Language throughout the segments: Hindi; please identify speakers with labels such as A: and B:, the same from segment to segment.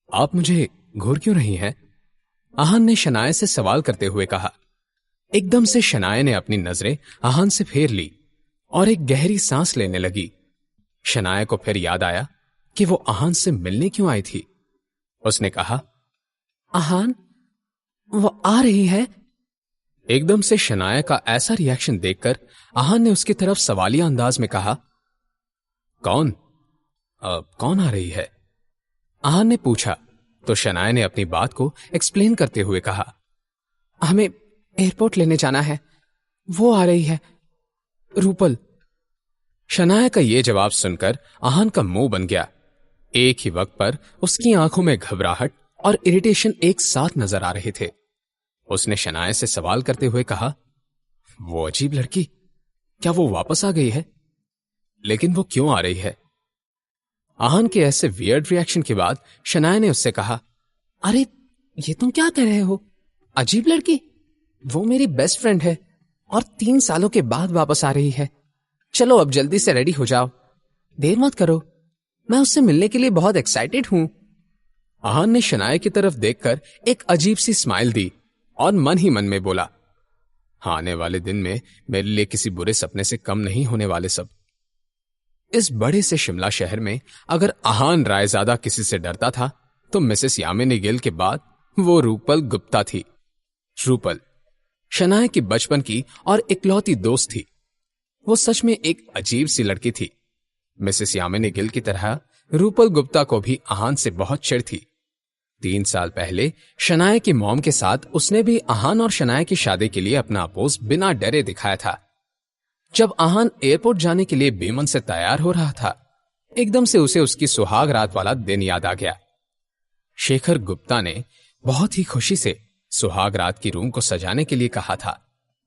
A: आप मुझे घूर क्यों रही हैं? आहान ने शनाया से सवाल करते हुए कहा। एकदम से शनाया ने अपनी नजरें आहान से फेर ली और एक गहरी सांस लेने लगी। शनाया को फिर याद आया कि वो आहान से मिलने क्यों आई थी। उसने कहा, आहान, वो आ रही है। एकदम से शनाया का ऐसा रिएक्शन देखकर आहान ने उसकी तरफ सवालिया अंदाज में कहा, कौन कौन आ रही है? आहान ने पूछा तो शनाया ने अपनी बात को एक्सप्लेन करते हुए कहा, हमें एयरपोर्ट लेने जाना है, वो आ रही है, रूपल। शनाया का यह जवाब सुनकर आहान का मुंह बन गया। एक ही वक्त पर उसकी आंखों में घबराहट और इरिटेशन एक साथ नजर आ रहे थे। उसने शनाया से सवाल करते हुए कहा, वो अजीब लड़की, क्या वो वापस आ गई है? लेकिन वो क्यों आ रही है? आहान के ऐसे वियर्ड रिएक्शन के बाद शनाया ने उससे कहा, अरे ये तुम क्या कह रहे हो? अजीब लड़की? वो मेरी बेस्ट फ्रेंड है और 3 सालों के बाद वापस आ रही है। चलो अब जल्दी से रेडी हो जाओ, देर मत करो, मैं उससे मिलने के लिए बहुत एक्साइटेड हूं। आहान ने शनाया की तरफ देखकर एक अजीब सी स्माइल दी और मन ही मन में बोला, आने वाले दिन में मेरे लिए किसी बुरे सपने से कम नहीं होने वाले सब। इस बड़े से शिमला शहर में अगर आहान रायजादा किसी से डरता था तो मिसेस यामिनी गिल के बाद वो रूपल गुप्ता थी। रूपल शनाया की बचपन की और इकलौती दोस्त थी। वो सच में एक अजीब सी लड़की थी। मिसेस यामिनी गिल की तरह रूपल गुप्ता को भी आहान से बहुत चिढ़ थी। 3 साल पहले शनाया की मॉम के साथ उसने भी आहान और शनाया की शादी के लिए अपना अपोज बिना डरे दिखाया था। जब आहान एयरपोर्ट जाने के लिए बेमन से तैयार हो रहा था, एकदम से उसे उसकी सुहाग रात वाला दिन याद आ गया। शेखर गुप्ता ने बहुत ही खुशी से सुहाग रात की रूम को सजाने के लिए कहा था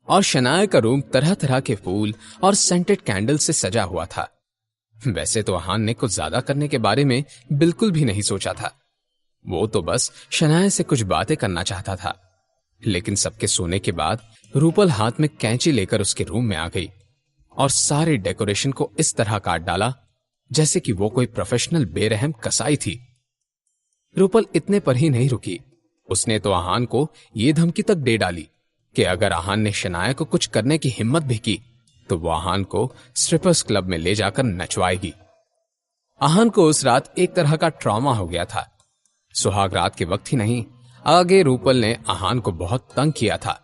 A: और शनाया का रूम तरह तरह के फूल और सेंटेड कैंडल से सजा हुआ था। वैसे तो आहान ने कुछ ज्यादा करने के बारे में बिल्कुल भी नहीं सोचा था। वो तो बस शनाया से कुछ बातें करना चाहता था। लेकिन सबके सोने के बाद रूपल हाथ में कैंची लेकर उसके रूम में आ गई और सारे डेकोरेशन को इस तरह काट डाला जैसे कि वो कोई प्रोफेशनल बेरहम कसाई थी। रूपल इतने पर ही नहीं रुकी, उसने तो आहान को ये धमकी तक दे डाली कि अगर आहान ने शनाया को कुछ करने की हिम्मत भी की तो वो आहान को स्ट्रिपर्स क्लब में ले जाकर नचवाएगी। आहान को उस रात एक तरह का ट्रॉमा हो गया था। सुहाग रात के वक्त ही नहीं, आगे रूपल ने आहान को बहुत तंग किया था।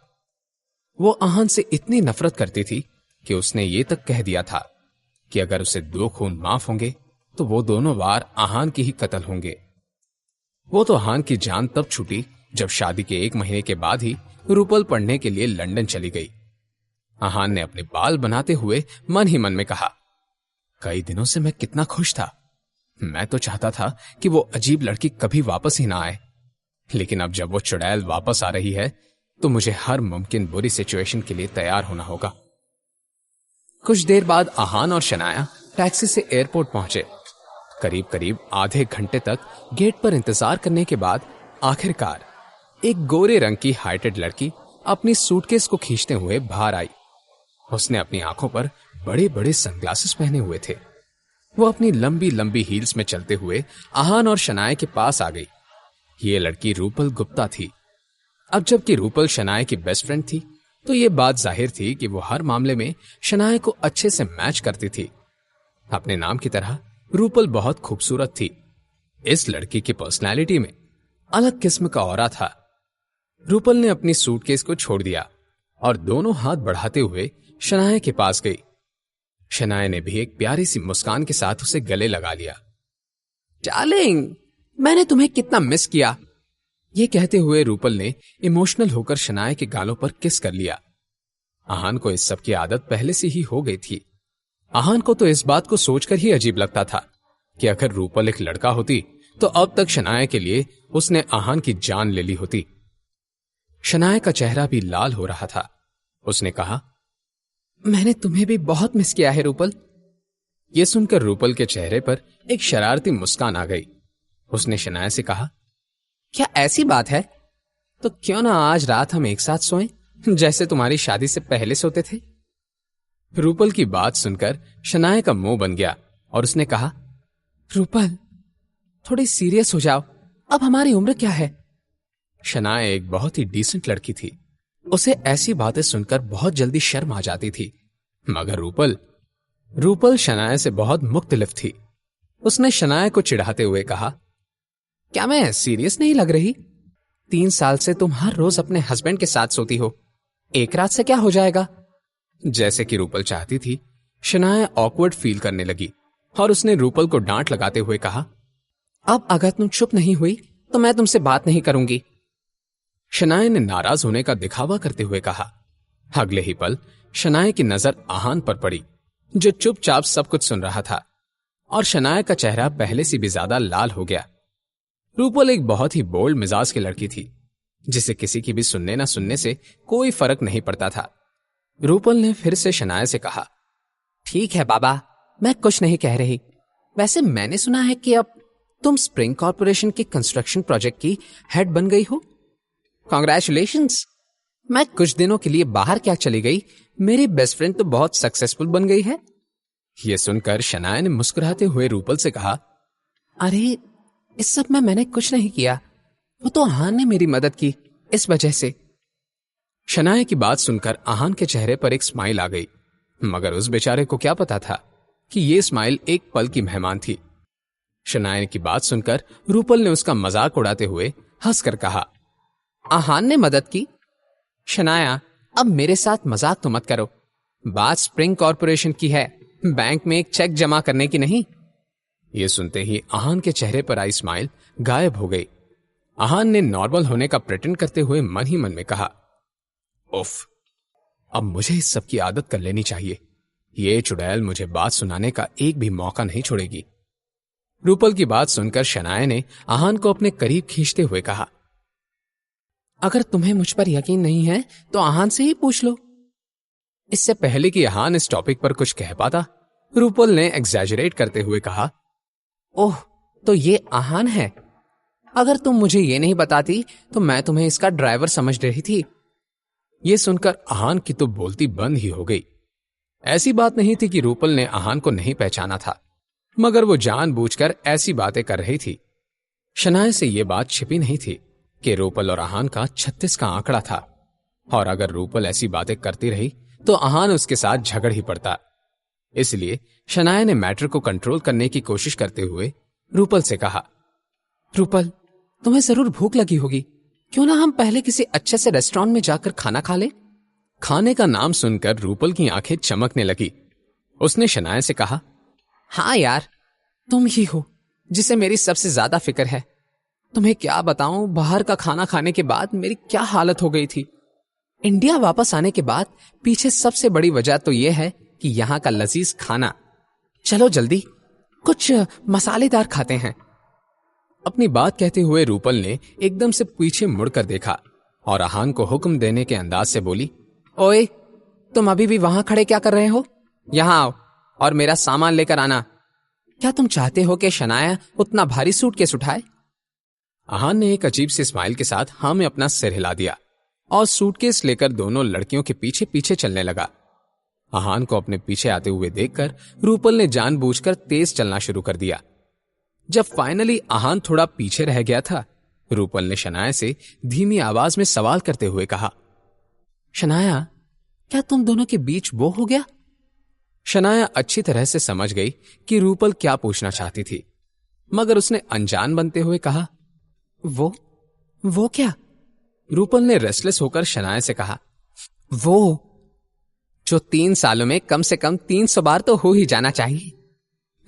A: वो आहान से इतनी नफरत करती थी कि उसने ये तक कह दिया था कि अगर उसे 2 खून माफ होंगे तो वो दोनों बार आहान की ही कत्ल होंगे। वो तो आहान की जान तब छूटी जब शादी के 1 महीने के बाद ही रूपल पढ़ने के लिए लंदन चली गई। आहान ने अपने बाल बनाते हुए मन ही मन में कहा, कई दिनों से मैं कितना खुश था। मैं तो चाहता था कि वो अजीब लड़की कभी वापस ही ना आए, लेकिन अब जब वो चुड़ैल वापस आ रही है तो मुझे हर मुमकिन बुरी सिचुएशन के लिए तैयार होना होगा। कुछ देर बाद आहान और शनाया टैक्सी से एयरपोर्ट पहुंचे। करीब करीब आधे घंटे तक गेट पर इंतजार करने के बाद आखिरकार एक गोरे रंग की हाइटेड लड़की अपनी सूटकेस को खींचते हुए बाहर आई। उसने अपनी आंखों पर बड़े बड़े सनग्लासेस पहने हुए थे। वो अपनी लंबी लंबी हील्स में चलते हुए आहान और शनाया के पास आ गई। ये लड़की रूपल गुप्ता थी। अब जबकि रूपल शनाया की बेस्ट फ्रेंड थी तो ये बात जाहिर थी कि वो हर मामले में शनाया को अच्छे से मैच करती थी। अपने नाम की तरह रूपल बहुत खूबसूरत थी। इस लड़की की पर्सनैलिटी में अलग किस्म का ऑरा था। रूपल ने अपनी सूटकेस को छोड़ दिया और दोनों हाथ बढ़ाते हुए शनाया के पास गई। शनाया ने भी एक प्यारी सी मुस्कान के साथ उसे गले लगा लिया। डार्लिंग, मैंने तुम्हें कितना मिस किया। ये कहते हुए रूपल ने इमोशनल होकर शनाया के गालों पर किस कर लिया। आहान को इस सब की आदत पहले से ही हो गई थी। आहान को तो इस बात को सोचकर ही अजीब लगता था कि अगर रूपल एक लड़का होती तो अब तक शनाया के लिए उसने आहान की जान ले ली होती। शनाया का चेहरा भी लाल हो रहा था। उसने कहा, मैंने तुम्हें भी बहुत मिस किया है रूपल। यह सुनकर रूपल के चेहरे पर एक शरारती मुस्कान आ गई। उसने शनाया से कहा, क्या ऐसी बात है? तो क्यों ना आज रात हम एक साथ सोएं, जैसे तुम्हारी शादी से पहले सोते थे। रूपल की बात सुनकर शनाया का मुंह बन गया और उसने कहा, रूपल थोड़ी सीरियस हो जाओ, अब हमारी उम्र क्या है? शनाया एक बहुत ही डिसेंट लड़की थी। उसे ऐसी बातें सुनकर बहुत जल्दी शर्म आ जाती थी। मगर रूपल शनाया से बहुत मुख्तलिफ थी। उसने शनाया को चिढ़ाते हुए कहा, क्या मैं सीरियस नहीं लग रही? 3 साल से तुम हर रोज अपने हस्बैंड के साथ सोती हो, एक रात से क्या हो जाएगा? जैसे कि रूपल चाहती थी, शनाया ऑकवर्ड फील करने लगी और उसने रूपल को डांट लगाते हुए कहा, अब अगर तुम चुप नहीं हुई तो मैं तुमसे बात नहीं करूंगी। शनाया ने नाराज होने का दिखावा करते हुए कहा। अगले ही पल शनाया की नजर आहान पर पड़ी, जो चुपचाप सब कुछ सुन रहा था, और शनाया का चेहरा पहले से भी ज्यादा लाल हो गया। रूपल एक बहुत ही बोल्ड मिजाज की लड़की थी, जिसे किसी की भी सुनने ना सुनने से कोई फर्क नहीं पड़ता था। रूपल ने फिर से शनाया से कहा, ठीक है बाबा, मैं कुछ नहीं कह रही। वैसे मैंने सुना है कि अब तुम स्प्रिंग कॉर्पोरेशन के कंस्ट्रक्शन प्रोजेक्ट की हेड बन गई हो। कांग्रेचुलेशंस। मैं कुछ दिनों के लिए बाहर क्या चली गई, मेरी बेस्ट फ्रेंड तो बहुत सक्सेसफुल बन गई है। यह सुनकर शनाया ने मुस्कुराते हुए रूपल से कहा, अरे इस सब में मैंने कुछ नहीं किया, वो तो आहान ने मेरी मदद की, इस वजह से। शनाया की बात सुनकर आहान के चेहरे पर एक स्माइल आ गई, मगर उस बेचारे को क्या पता था कि यह स्माइल एक पल की मेहमान थी। शनाया की बात सुनकर रूपल ने उसका मजाक उड़ाते हुए हंसकर कहा, आहान ने मदद की? शनाया, अब मेरे साथ मजाक तो मत करो। बात स्प्रिंग कॉर्पोरेशन की है, बैंक में एक चेक जमा करने की नहीं। यह सुनते ही आहान के चेहरे पर आई स्माइल गायब हो गई। आहान ने नॉर्मल होने का प्रेटेंड करते हुए मन ही मन में कहा, उफ, अब मुझे इस सब की आदत कर लेनी चाहिए। ये चुड़ैल मुझे बात सुनाने का एक भी मौका नहीं छोड़ेगी। रूपल की बात सुनकर शनाया ने आहान को अपने करीब खींचते हुए कहा, अगर तुम्हें मुझ पर यकीन नहीं है तो आहान से ही पूछ लो। इससे पहले कि आहान इस टॉपिक पर कुछ कह पाता, रूपल ने एग्जैजरेट करते हुए कहा, ओह, तो ये आहान है। अगर तुम मुझे ये नहीं बताती तो मैं तुम्हें इसका ड्राइवर समझ रही थी। यह सुनकर आहान की तो बोलती बंद ही हो गई। ऐसी बात नहीं थी कि रूपल ने आहान को नहीं पहचाना था, मगर वो जानबूझकर ऐसी बातें कर रही थी। शनाया से यह बात छिपी नहीं थी कि रूपल और आहान का 36 का आंकड़ा था, और अगर रूपल ऐसी बातें करती रही तो आहान उसके साथ झगड़ ही पड़ता। इसलिए शनाया ने मैटर को कंट्रोल करने की कोशिश करते हुए रूपल से कहा, रूपल, तुम्हें जरूर भूख लगी होगी, क्यों ना हम पहले किसी अच्छे से रेस्टोरेंट में जाकर खाना खा ले? खाने का नाम सुनकर रूपल की आंखें चमकने लगी। उसने शनाया से कहा, हाँ यार, तुम ही हो जिसे मेरी सबसे ज्यादा फिक्र है। तुम्हें क्या बताऊं, बाहर का खाना खाने के बाद मेरी क्या हालत हो गई थी। इंडिया वापस आने के बाद पीछे सबसे बड़ी वजह तो यह है कि यहां का लजीज खाना। चलो जल्दी कुछ मसालेदार खाते हैं। अपनी बात कहते हुए रूपल ने एकदम से पीछे मुड़कर देखा और आहान को हुक्म देने के अंदाज से बोली, ओए, तुम अभी भी वहां खड़े क्या कर रहे हो? यहां आओ और मेरा सामान लेकर आना। क्या तुम चाहते हो कि शनाया उतना भारी सूटकेस उठाए? आहान ने एक अजीब सी स्माइल के साथ हाँ में अपना सिर हिला दिया और सूटकेस लेकर दोनों लड़कियों के पीछे पीछे चलने लगा। आहान को अपने पीछे आते हुए देखकर रूपल ने जानबूझकर तेज चलना शुरू कर दिया। जब फाइनली आहान थोड़ा पीछे रह गया था, रूपल ने शनाया से धीमी आवाज में सवाल करते हुए कहा, शनाया, क्या तुम दोनों के बीच वो हो गया? शनाया अच्छी तरह से समझ गई कि रूपल क्या पूछना चाहती थी, मगर उसने अनजान बनते हुए कहा, वो क्या? रूपल ने रेस्टलेस होकर शनाया से कहा, वो जो 3 सालों में कम से कम 300 बार तो हो ही जाना चाहिए।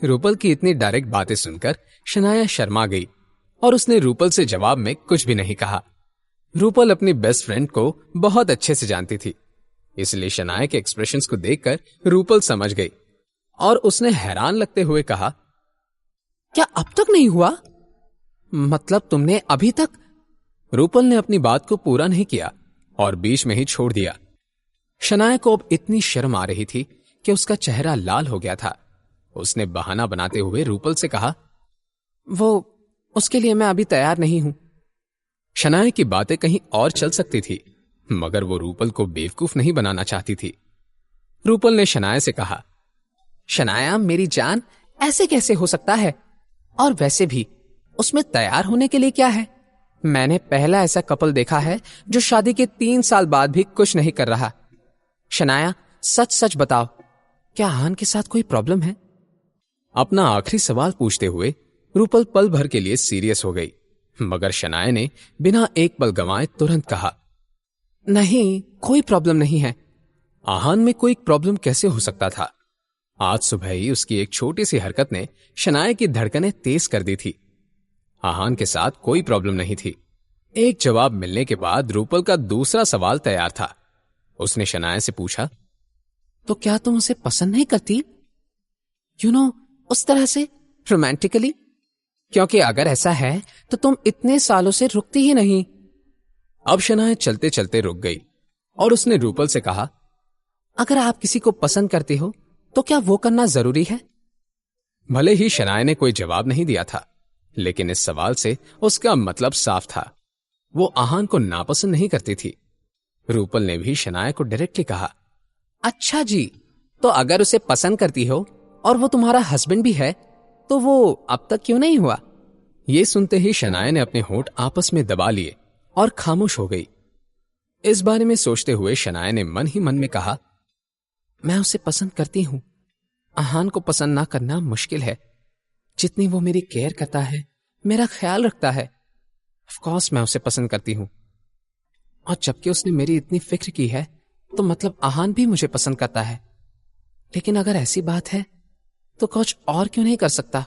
A: रूपल की इतनी डायरेक्ट बातें सुनकर शनाया शर्मा गई और उसने रूपल से जवाब में कुछ भी नहीं कहा। रूपल अपनी बेस्ट फ्रेंड को बहुत अच्छे से जानती थी, इसलिए शनाया के एक्सप्रेशंस को देखकर रूपल समझ गई और उसने हैरान लगते हुए कहा, क्या अब तक नहीं हुआ? मतलब तुमने अभी तक? रूपल ने अपनी बात को पूरा नहीं किया और बीच में ही छोड़ दिया। शनाया को अब इतनी शर्म आ रही थी कि उसका चेहरा लाल हो गया था। उसने बहाना बनाते हुए रूपल से कहा, उसके लिए मैं अभी तैयार नहीं हूं। शनाया की बातें कहीं और चल सकती थी, मगर वो रूपल को बेवकूफ नहीं बनाना चाहती थी। रूपल ने शनाया से कहा, शनाया मेरी जान, ऐसे कैसे हो सकता है? और वैसे भी उसमें तैयार होने के लिए क्या है? मैंने पहला ऐसा कपल देखा है जो शादी के 3 साल बाद भी कुछ नहीं कर रहा। शनाया, सच सच बताओ, क्या आहान के साथ कोई प्रॉब्लम है? अपना आखिरी सवाल पूछते हुए रूपल पल भर के लिए सीरियस हो गई, मगर शनाया ने बिना एक पल गंवाए तुरंत कहा, नहीं, कोई प्रॉब्लम नहीं है। आहान में कोई प्रॉब्लम कैसे हो सकता था? आज सुबह ही उसकी एक छोटी सी हरकत ने शनाया की धड़कनें तेज कर दी थी। आहान के साथ कोई प्रॉब्लम नहीं थी। एक जवाब मिलने के बाद रूपल का दूसरा सवाल तैयार था। उसने शनाया से पूछा, तो क्या तुम उसे पसंद नहीं करती? उस तरह से रोमांटिकली? क्योंकि अगर ऐसा है तो तुम इतने सालों से रुकती ही नहीं। अब शनाया चलते चलते रुक गई और उसने रूपल से कहा, अगर आप किसी को पसंद करते हो तो क्या वो करना जरूरी है? भले ही शनाया ने कोई जवाब नहीं दिया था, लेकिन इस सवाल से उसका मतलब साफ था। वो आहान को नापसंद नहीं करती थी। रूपल ने भी शनाया को डायरेक्टली कहा, अच्छा जी, तो अगर उसे पसंद करती हो और वो तुम्हारा हस्बैंड भी है तो वो अब तक क्यों नहीं हुआ? ये सुनते ही शनाया ने अपने होंठ आपस में दबा लिए और खामोश हो गई। इस बारे में सोचते हुए शनाया ने मन ही मन में कहा, मैं उसे पसंद करती हूं। आहान को पसंद ना करना मुश्किल है। जितनी वो मेरी केयर करता है, मेरा ख्याल रखता है, ऑफ कोर्स मैं उसे पसंद करती हूं। और जबकि उसने मेरी इतनी फिक्र की है तो मतलब आहान भी मुझे पसंद करता है। लेकिन अगर ऐसी बात है तो कुछ और क्यों नहीं कर सकता?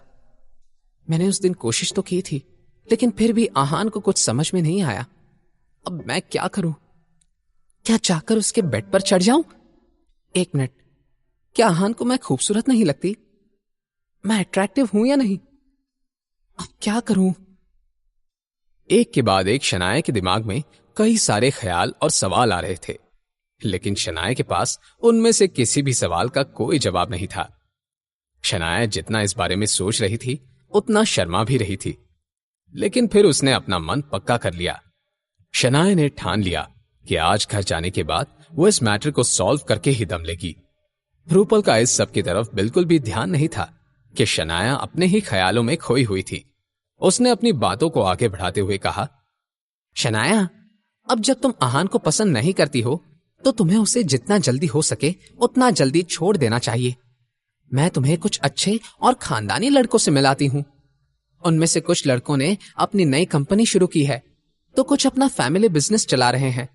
A: मैंने उस दिन कोशिश तो की थी, लेकिन फिर भी आहान को कुछ समझ में नहीं आया। अब मैं क्या करूं? क्या जाकर उसके बेड पर चढ़ जाऊं? एक मिनट, क्या आहान को मैं खूबसूरत नहीं लगती? मैं अट्रैक्टिव हूं या नहीं? अब क्या करूं? एक के बाद एक शनाया के दिमाग में कई सारे ख्याल और सवाल आ रहे थे, लेकिन शनाया के पास उनमें से किसी भी सवाल का कोई जवाब नहीं था। शनाया जितना इस बारे में सोच रही थी उतना शर्मा भी रही थी, लेकिन फिर उसने अपना मन पक्का कर लिया। शनाया ने ठान लिया कि आज घर जाने के बाद वो इस मैटर को सॉल्व करके ही दम लेगी। रूपल का इस सब की तरफ बिल्कुल भी ध्यान नहीं था कि शनाया अपने ही ख्यालों में खोई हुई थी। उसने अपनी बातों को आगे बढ़ाते हुए कहा, शनाया, अब जब तुम आहान को पसंद नहीं करती हो तो तुम्हें उसे जितना जल्दी हो सके उतना जल्दी छोड़ देना चाहिए। मैं तुम्हें कुछ अच्छे और खानदानी लड़कों से मिलाती हूं। उनमें से कुछ लड़कों ने अपनी नई कंपनी शुरू की है तो कुछ अपना फैमिली बिजनेस चला रहे हैं।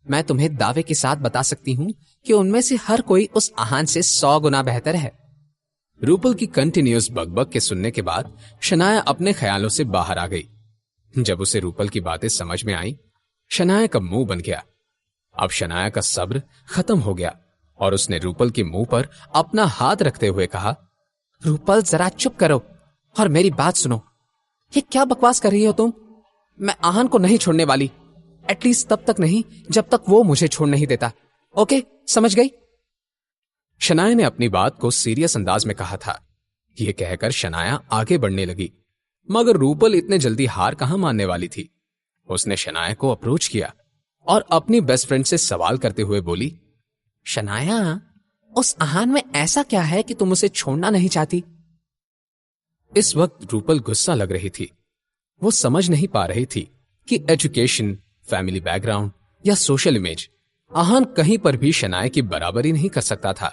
A: मैं तुम्हें दावे के साथ बता सकती हूं कि उनमें से हर कोई उस आहान से 100 गुना बेहतर है। रूपल की कंटिन्यूअस बकबक के सुनने के बाद शनाया अपने ख्यालों से बाहर आ गई। जब उसे रूपल की बातें समझ में आई, शनाया का मुंह बन गया। अब शनाया का सब्र खत्म हो गया और उसने रूपल के मुंह पर अपना हाथ रखते हुए कहा, रूपल, जरा चुप करो और मेरी बात सुनो। ये क्या बकवास कर रही हो तुम? मैं आहान को नहीं छोड़ने वाली, एटलीस्ट तब तक नहीं जब तक वो मुझे छोड़ नहीं देता। ओके, समझ गई? शनाया ने अपनी बात को सीरियस अंदाज में कहा था। यह कहकर शनाया आगे बढ़ने लगी, मगर रूपल इतने जल्दी हार कहां मानने वाली थी। उसने शनाया को अप्रोच किया और अपनी बेस्ट फ्रेंड से सवाल करते हुए बोली, शनाया, उस आहान में ऐसा क्या है कि तुम उसे छोड़ना नहीं चाहती? इस वक्त रूपल गुस्सा लग रही थी। वो समझ नहीं पा रही थी कि एजुकेशन, फैमिली बैकग्राउंड या सोशल इमेज आहान कहीं पर भी शनाया की बराबरी नहीं कर सकता था,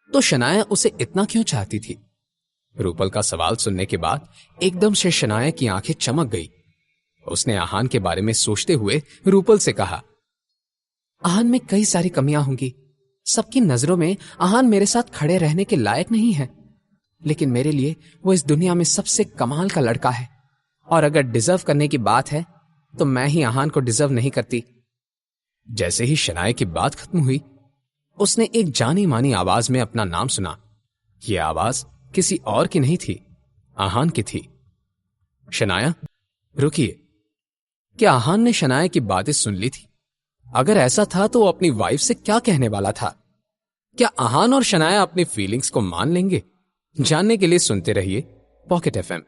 A: तो शनाया उसे इतना क्यों चाहती थी? रूपल का सवाल सुनने के बाद एकदम से शनाया की आंखें चमक गई। उसने आहान के बारे में सोचते हुए रूपल से कहा, आहान में कई सारी कमियां होंगी। सबकी नजरों में आहान मेरे साथ खड़े रहने के लायक नहीं है, लेकिन मेरे लिए वो इस दुनिया में सबसे कमाल का लड़का है। और अगर डिजर्व करने की बात है तो मैं ही आहान को डिजर्व नहीं करती। जैसे ही शनाया की बात खत्म हुई, उसने एक जानी मानी आवाज में अपना नाम सुना। यह आवाज किसी और की नहीं थी, आहान की थी। शनाया, रुकिए, क्या आहान ने शनाया की बातें सुन ली थी? अगर ऐसा था तो वो अपनी वाइफ से क्या कहने वाला था? क्या आहान और शनाया अपनी फीलिंग्स को मान लेंगे? जानने के लिए सुनते रहिए पॉकेट एफएम।